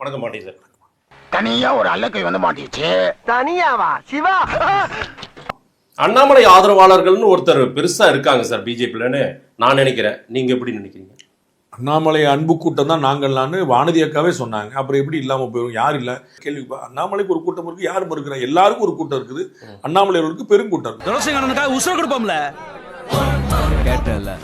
வணக்கம் மாட்டேன் சார். தனியா ஒரு அல்லக்கை வந்து மாட்டிச்சு. தனியாவா சிவா? அண்ணாமலை ஆதரவாளர்கள்னு ஒருத்தர் பெருசா இருக்காங்க சார் பிஜேபிலன்னு நான் நினைக்கிறேன். நீங்க எப்படி நினைக்கிறீங்க? அண்ணாமலை அன்பு கூட்டம் தான் நாங்கள்லான்னு வானதி அக்காவே சொன்னாங்க. அப்புறம் எப்படி இல்லாம போயிடும்? யார் இல்ல கேள்வி. அண்ணாமலைக்கு ஒரு கூட்டம் இருக்கு, யாரும் இருக்கிறாங்க, எல்லாருக்கும் ஒரு கூட்டம் இருக்குது. அண்ணாமலை அவர்களுக்கு பெருங்கூட்டம் இருக்கு. உசுர கொடுப்போம்ல. கேட்டல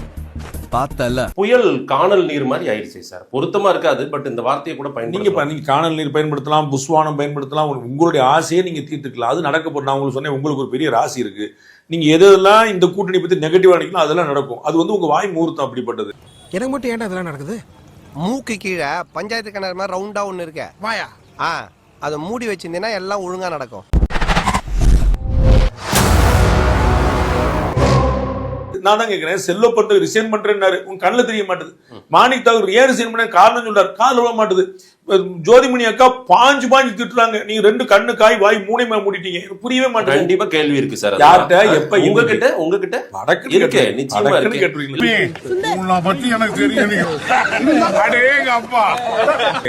பார்த்தல புயல் காணல் நீர் மாதிரி ஆயிடுச்சு சார். பொருத்தமா இருக்காது, பட் இந்த வார்த்தையை கூட நீங்க காணல் நீர் பயன்படுத்தலாம், புஷ்வானம் பயன்படுத்தலாம், உங்களுடைய ஆசையை நீங்க தீர்த்துக்கலாம். அது நடக்கப்படும். நான் உங்களுக்கு சொன்னேன், உங்களுக்கு ஒரு பெரிய ராசி இருக்கு. நீங்க எதெல்லாம் இந்த கூட்டணி பத்தி நெகட்டிவா நினைக்கலாம் அதெல்லாம் நடக்கும். அது வந்து உங்க வாய் முகூர்த்தம் அப்படிப்பட்டது. எனக்கு மட்டும் ஏன்டா அதெல்லாம் நடக்குது? மூக்கு கீழே பஞ்சாயத்து கிணறு மாதிரி ரவுண்டா ஒண்ணு இருக்க வாயா, அதை மூடி வச்சிருந்தீங்கன்னா எல்லாம் ஒழுங்கா நடக்கும். நான் தான் கேட்கிறேன், செல்லப்பட்டு ரிசைன் பண்றேன்னாரு, உங்க கண்ணில் தெரிய மாட்டுது. மாணிக் தாகூர் ஏன் ரிசைன் பண்ண காரணம் சொல்றாரு, காதல் விட மாட்டுது. ஜோதிமணி அக்கா பாஞ்சு திட்டுறாங்க. நீங்க ரெண்டு கண்ணு காய் வாய் மூணையுமே மூடிட்டீங்க. புரியவே மாட்டேன். கண்டிப்பா கேள்வி இருக்கு சார். யார்கிட்ட எப்ப உங்ககிட்ட இருக்கு நிச்சயமா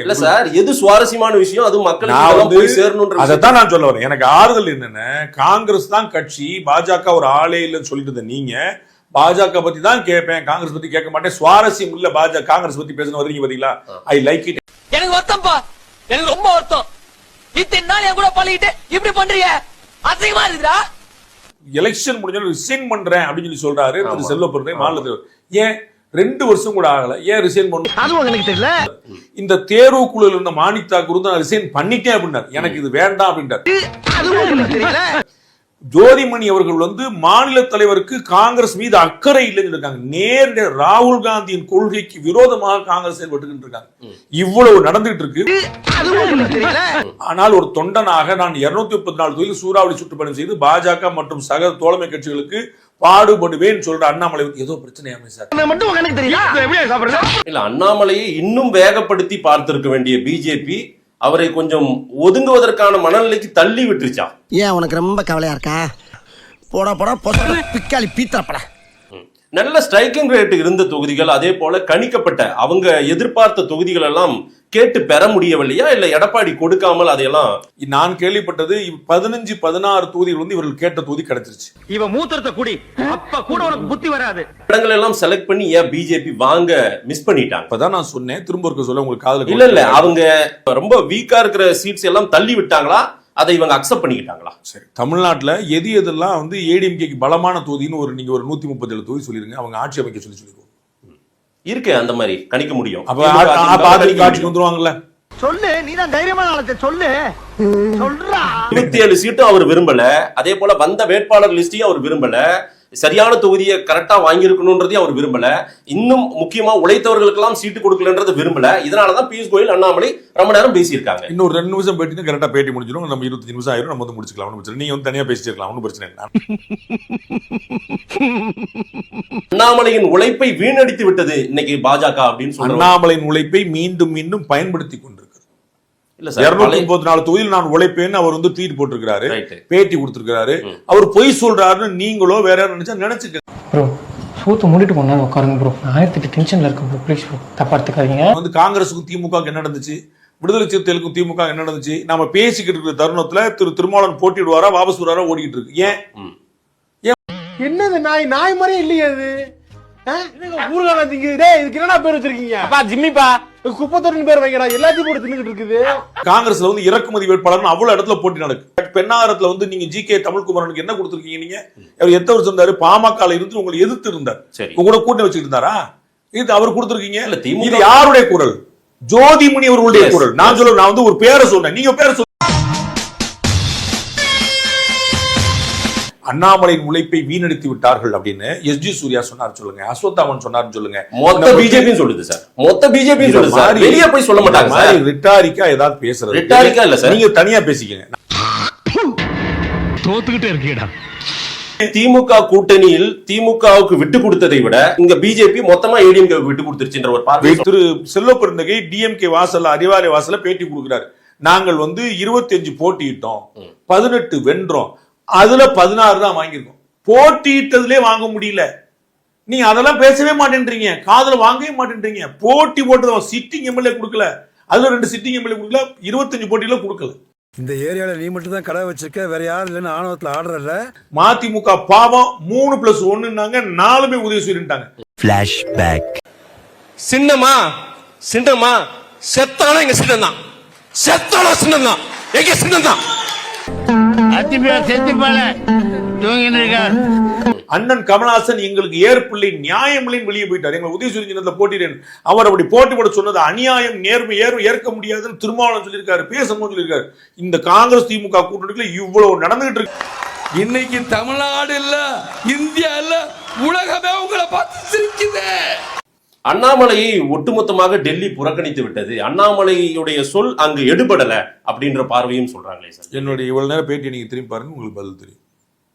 இல்ல சார். எது சுவாரஸ்யமான விஷயம் அது மக்களுக்கு போய் சேரணும். அதைத்தான் நான் சொல்ல வரேன். எனக்கு ஆறுதல் என்னன்னா, காங்கிரஸ் தான் கட்சி, பாஜக ஒரு ஆளே இல்லைன்னு சொல்லிட்டு நீங்க பாஜக பத்தி தான் கேட்பேன், காங்கிரஸ் பத்தி கேட்க மாட்டேன். சுவாரஸ்யம் இல்ல பாஜக காங்கிரஸ் பத்தி பேசணும் வரீங்க பாத்தீங்களா? I like it. எனக்கு வருத்தம்ப்பா, எனக்கு ரொம்ப வருத்தம். இத்தனை நாள் என் கூட பழகிட்டு இப்படி பண்றீங்க, அசிங்கமா இருக்குடா. எலெக்ஷன் முடிஞ்சாலும் ரிசைன் பண்றேன் அப்படின்னு சொல்லி சொல்றாரு திரு செல்வப்பிரதை மாநில. ஏன் 2 வருஷம் கூட ஆகல, ஏன் ரிசைன் பண்ணணும்? அதுவும் எனக்கு தெரியல. இந்த தேர்வு குழுல இருந்த மாணிக் தாக்கூர் தான் ரிசைன் பண்ணிட்டேன் அப்படின்னாரு. எனக்கு இது வேண்டாம் அப்படின்றார். அதுவும் எனக்கு தெரியல. ஜோதிமணி அவர்கள் வந்து மாநில தலைவருக்கு காங்கிரஸ் மீது அக்கறை இல்லைன்னு இருக்காங்க. நேரடியாக ராகுல் காந்தியின் கொள்கைக்கு விரோதமாக காங்கிரஸ் செயல்பட்டு இருக்காங்க. இவ்வளவு நடந்துட்டு இருக்கு. ஆனால் ஒரு தொண்டனாக நான் 234 தொகுதியில் சூறாவளி சுற்றுப்பயணம் செய்து பாஜக மற்றும் சக தோழமை கட்சிகளுக்கு பாடுபடுவேன் சொல்ற அண்ணாமலை ஏதோ பிரச்சனை இல்ல. அண்ணாமலையை இன்னும் வேகப்படுத்தி பார்த்திருக்க வேண்டிய பிஜேபி அவரை கொஞ்சம் ஒதுங்குவதற்கான மனநிலைக்கு தள்ளி விட்டுருச்சா? ஏன் உனக்கு ரொம்ப கவலையா இருக்கா? போடா பிக்காளி பீத்தரப்படா. நல்ல ஸ்ட்ரைக்கிங் ரேட் இருந்த தொகுதிகள், அதே போல கணிக்கப்பட்ட அவங்க எதிர்பார்த்த தொகுதிகள் எல்லாம் கேட்டு பெற முடியவில்லையா? இல்ல எடப்பாடி கொடுக்காமல் அதையெல்லாம்? நான் கேள்விப்பட்டது 15-16 தொகுதிகள் வந்து இவர்கள் கேட்ட தொகுதி கிடைச்சிருச்சு. இவன் மூத்திரத்தை குடி, அப்ப கூட உனக்கு புத்தி வராது. இடங்கள் எல்லாம் செலக்ட் பண்ணி ஏன் பிஜேபி வாங்க மிஸ் பண்ணிட்டாங்க? அப்பதான் நான் சொன்னேன், திரும்ப இருக்க சொல்ல உங்களுக்கு காதுல இல்ல அவங்க ரொம்ப வீக்கா இருக்கிற சீட்ஸ் எல்லாம் தள்ளி விட்டாங்களா? அதை இவங்க அக்செப்ட் பண்ணிக்கிட்டாங்களா? சரி, தமிழ்நாட்டுல எதெல்லாம் வந்து ஏடிஎம்கேக்கு பலமான தொகுதின்னு நீங்க ஒரு 137 தொகுதி சொல்லிருங்க, அவங்க ஆட்சி அமைக்க சொல்லிடுவோம். இருக்கு அந்த மாதிரி கணிக்க முடியும். ஆட்சிக்கு வந்துருவாங்கல்ல. சொல்லு, நீதான் தைரியமான ஆளத்தை சொல்லு. சொல்றா. 27 சீட்டும் அவர் விரும்பல. அதே போல வந்த வேட்பாளர் லிஸ்டையும் அவர் விரும்பல. சரியான தொகுதியை கரெக்டா வாங்கியிருக்கணும்ன்றதையும் அவர் விரும்பல. இன்னும் முக்கியமா உழைத்தவர்களுக்கெல்லாம் சீட்டு கொடுக்கலன்றதை விரும்பல. இதனாலதான் பியூஷ் கோயல் அண்ணாமலை ரொம்ப நேரம் பேசியிருக்காங்க. இன்னொரு 2 நிமிஷம் பேட்டி கரெக்டா பேட்டி முடிஞ்சிடும். நம்ம 25 நிமிஷம் ஆயிரும், நம்ம வந்து முடிச்சுக்கலாம். நீங்க வந்து தனியா பேசிருக்கலாம், ஒன்றும் பிரச்சனை இல்லை. அண்ணாமலையின் உழைப்பை வீணடித்து விட்டது இன்னைக்கு பாஜக அப்படின்னு சொல்றாங்க. அண்ணாமலையின் உழைப்பை மீண்டும் மீண்டும் பயன்படுத்தி கொண்டிருக்கிறது. 234 தொகுதியில் நான் உழைப்பேன்னு அவர் வந்து ட்வீட் போட்டிருக்காரு, பேட்டி கொடுத்திருக்காரு. அவர் பொய் சொல்றாருன்னு நீங்களோ வேற யாரும் நினைச்சுக்க. ப்ரோ சூத்து மூடிட்டு போனா உட்காருங்க ப்ரோ. நான் 1008 டென்ஷன்ல இருக்கேன் ப்ரோ, ப்ளீஸ் ப்ரோ தப்பா எடுத்துக்காதீங்க. வந்து காங்கிரஸுக்கும் திமுக என்ன நடந்துச்சு, விடுதலை சிறுத்தைகளுக்கும் திமுக என்ன நடந்துச்சு, நாம பேசிக்கிட்டு இருக்கிற தருணத்துல திருமாவளவன் போட்டிடுவாரா வாபஸ் வருவாரா ஓடிக்கிட்டு இருக்கு. ஏன் என்னது நாய் மாதிரி இல்லையே அது? ஊர்கான திங்குது. இதுக்கு என்னடா பேர் வச்சிருக்கீங்க? ஜிம்மிப்பா குப்பத்தொட்டின் பேர் வைங்கடா. எல்லாத்தையும் போட்டு தின்னுட்டு இருக்குது. காங்கிரஸ்ல வந்து இறக்குமதி வேட்பாளர் அவ்வளவு இடத்துல போட்டி நடக்கு. பெண்ணாகரத்துல வந்து நீங்க ஜி.கே. தமிழ்குமரனுக்கு என்ன கொடுத்துருக்கீங்க? நீங்க அவர் எத்தனை வருஷம் இருந்தாரு? பாமக இருந்து உங்களை எதிர்த்து இருந்தார், உங்களோட கூட்டணி வச்சுட்டு இருந்தாரா? இது அவர் கொடுத்துருக்கீங்க. இது யாருடைய குரல்? ஜோதிமணி அவர்களுடைய குரல். நான் சொல்ல, நான் வந்து ஒரு பேரை சொல்றேன், நீங்க பேரை சொல்லுங்க. அண்ணாமலையின் உழைப்பை வீணடித்து விட்டார்கள் அப்படின்னு எஸ்.ஜி. சூர்யா சொன்னார் சொல்லுங்க, அஸ்வத்தாமன் சொன்னார் சொல்லுங்க, மொத்த பிஜேபி சொல்லுது சார். மொத்த பிஜேபி சொல்லுது சார். வெளிய போய் சொல்ல மாட்டாங்க சார். ரிட்டாரிக்கா ஏதாவது பேசுறது. ரிட்டாரிக்கா இல்ல சார், நீங்க தனியா பேசிக்கங்க. தோத்துக்கிட்டே இருக்கீடா. திமுக கூட்டணியில் திமுகவுக்கு விட்டு கொடுத்ததை விட இங்க பிஜேபி மொத்தமா ஏடிஎம்கே விட்டு கொடுத்துருச்சுன்ற ஒரு பார்வை. திரு செல்வப்பிரந்தகை டிஎம்கே வாசல்ல அறிவாலய வாசல்ல பேட்டி கொடுக்கிறாரு. நாங்கள் வந்து 25 போட்டியிட்டோம், 18 வென்றோம், அதுல 16 தான் வாங்கியிருக்கோம். போட்டியிட்டதுலே வாங்க முடியல. நீங்க அதெல்லாம் பேசவே மாட்டேன்றீங்க, காதுல வாங்கவே மாட்டேன்றீங்க. போட்டி போட்டது சிட்டிங் எம்எல்ஏ கொடுக்கல, அதுல 2 சிட்டிங் எம்எல்ஏ கொடுக்கல, 25 போட்டியில கொடுக்கல. இந்த ஏரியால நீ மட்டும் தான் கடை வச்சிருக்க, வேற யாரும் இல்லைன்னு ஆணவத்துல ஆடுறல. மதிமுக பாவம் 3+1ன்னாங்க, 4 உதயசூரியன்ட்டாங்க. ஃபிளாஷ்பேக். சின்னமா சின்னமா செத்தாலும் எங்க சின்னம் தான், செத்தாலும் சின்னம் தான், எங்க சின்னம் தான். அண்ணன் கமலஹாசன் எங்களுக்கு ஏற்பில்லை, நியாயமில்லைன்னு வெளியே போயிட்டார். எங்களை உதயசூரியன் சின்னத்துல போட்டியிடேன். அவர் அப்படி போட்டி போட சொன்னது அநியாயம், நேர்மை ஏற்க முடியாதுன்னு திருமாவளவன் சொல்லியிருக்காரு, பேசும்போது சொல்லியிருக்காரு. இந்த காங்கிரஸ் திமுக கூட்டணிக்குள்ள இவ்வளவு நடந்துகிட்டு இருக்கு. இன்னைக்கு தமிழ்நாடு இல்ல, இந்தியா இல்ல, உலகமே உங்களை பார்த்து சிரிக்குது. அண்ணாமலையை ஒட்டுமொத்தமாக டெல்லி புறக்கணித்து விட்டது, அண்ணாமலையுடைய சொல் அங்கு எடுபடல அப்படின்ற பார்வையும் சொல்றாங்களே சார். என்னுடைய இவ்வளவு நேரம் பேட்டி நீங்க திரும்பி பாருங்க, உங்களுக்கு பதில் தெரியும்.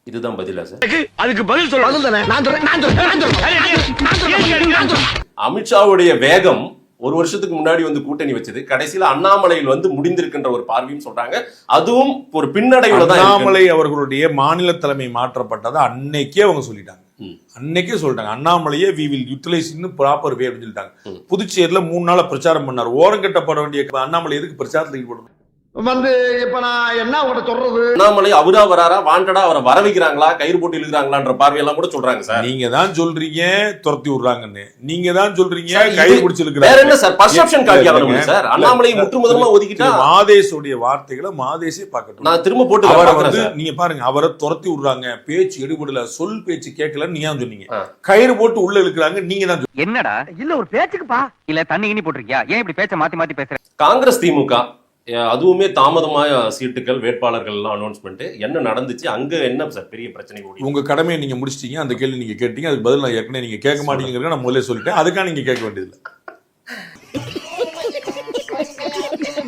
இதுதான் பதிலா சார்? அதுக்கு பதில் சொல்ல அமித்ஷாவுடைய வேகம் ஒரு வருஷத்துக்கு முன்னாடி வந்து கூட்டணி வச்சது, கடைசியில அண்ணாமலையில் வந்து முடிந்திருக்கின்ற ஒரு பார்வையும் சொல்றாங்க. அதுவும் ஒரு பின்னடைவுல தான். அண்ணாமலை அவர்களுடைய மாநில தலைமை மாற்றப்பட்டதை அன்னைக்கே அவங்க சொல்லிட்டாங்க. அன்னைக்கே சொல்லிட்டாங்க, அண்ணாமலையே we will utilize in proper way அப்படின்னு சொல்லிட்டாங்க. புதுச்சேரியில 3 நாளா பிரச்சாரம் பண்ணார். ஓரங்கட்டப்பட வேண்டிய அண்ணாமலை எதுக்கு பிரச்சாரத்தில் ஈடுபடணும்? வந்து இப்ப நான் என்ன உங்கள்ட்ட சொல்றது? அண்ணாமலை அவரா வராரா, வாண்டடா அவரை வர வைக்கிறாங்களா, கயிறு போட்டு இழுக்கிறாங்களான்ற பார்வையெல்லாம் கூட சொல்றாங்க சார். நீங்க தான் சொல்றீங்க துரத்தி விடுறாங்கன்னு, நீங்க தான் சொல்றீங்க கயிறு பிடிச்சு இழுக்கிறாங்க. வேற என்ன சார் பர்செப்ஷன் காட்டியாங்க சார்? அண்ணாமலை முற்றுமுதலமா ஒதுக்கிட்டா மாதேஷோடைய வார்த்தைகளை மாதேஷே பார்க்கட்டும். நான் திரும்ப போட்டு அவரை வந்து நீங்க பாருங்க, அவரை துரத்தி விடுறாங்க, பேச்சு எடுபடல, சொல் பேச்சு கேட்கலன்னு நீங்க தான் சொன்னீங்க. கயிறு போட்டு உள்ள இழுக்கிறாங்க, நீங்க தான். என்னடா இல்ல ஒரு பேச்சுக்குப்பா, இல்ல தண்ணி கிண்ணி போட்டிருக்கியா, ஏன் இப்படி பேச்ச மாத்தி மாத்தி பேசுற? காங்கிரஸ் திமுக அதுவுமே தாமதമായ சீட்டுகள், வேட்பாளர்கள் எல்லாம் அனௌன்ஸ்மெண்ட் என்ன நடந்துச்சு, அங்க என்ன சார் பெரிய பிரச்சனை ஓடி? உங்க கடமையை நீங்க முடிச்சிட்டீங்க, அந்த கேள்வி நீங்க கேட்டீங்க, அதுக்கு பதில் நான் ஏற்கனவே நீங்க கேட்க மாட்டீங்கிறத நான் முதல்ல சொல்லிட்டேன். அதுக்காக நீங்க கேட்க வேண்டியதில்லை.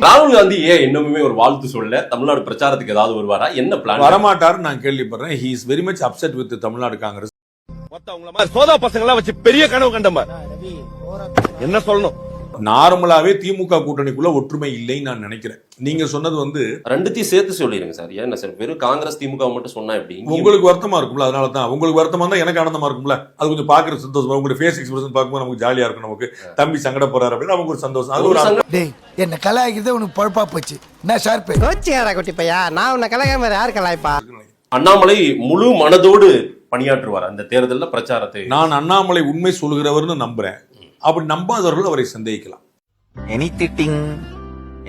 ராகுல் காந்தி ஏன் இன்னுமே ஒரு வாழ்த்து சொல்ல, தமிழ்நாடு பிரச்சாரத்துக்கு ஏதாவது வருவாரா, என்ன பிளான்? வரமாட்டாரு நான் கேள்விப்படுறேன். he is very much upset with Tamil Nadu Congress. மொத்தவங்கள மாதிரி சோதா பசங்களா வச்சு பெரிய கனவு கண்டமா என்ன சொல்லணும்? நார்மலாவே திமுக கூட்டணிக்குள்ள ஒற்றுமை இல்லைன்னு நான் நினைக்கிறேன். நீங்க சொன்னது வந்து ரெண்டுத்தையும் சேர்த்து சொல்லிருங்க சார். ஏன்னா சார் வெறும் காங்கிரஸ் திமுக மட்டும் சொன்னா எப்படி? உங்களுக்கு வருத்தமா இருக்கும்ல, அதனால தான். உங்களுக்கு வருத்தமா இருந்தா எனக்கு ஆனந்தமா இருக்கும்ல, அது கொஞ்சம் பாக்குற சந்தோஷமா, உங்களுடைய ஃபேஸ் எக்ஸ்பிரஷன் பார்க்கும்போது நமக்கு ஜாலியா இருக்கும். நமக்கு தம்பி சங்கட போறாரு அப்படின்னு நமக்கு ஒரு சந்தோஷம். அது ஒரு டேய், என்ன கலாய்க்கிறது உனக்கு பழப்பா போச்சு. நான் ஷார்ப் கோச்சியாரா குட்டி பையா, நான் உன்னை கலாய்க்காம யார் கலாய்ப்பா? அண்ணாமலை முழு மனதோடு பணியாற்றுவார் அந்த தேர்தல்ல பிரச்சாரத்தை. நான் அண்ணாமலை உண்மை சொல்கிறவர்னு நம்புறேன். அப்படி நம்பாதவர்கள் அவரை சந்தேகிக்கலாம். Any cheating,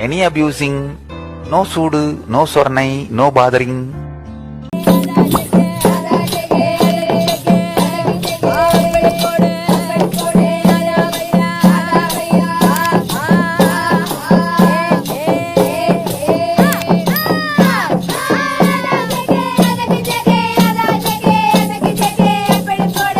any abusing, no sudu, no sornai, no bothering.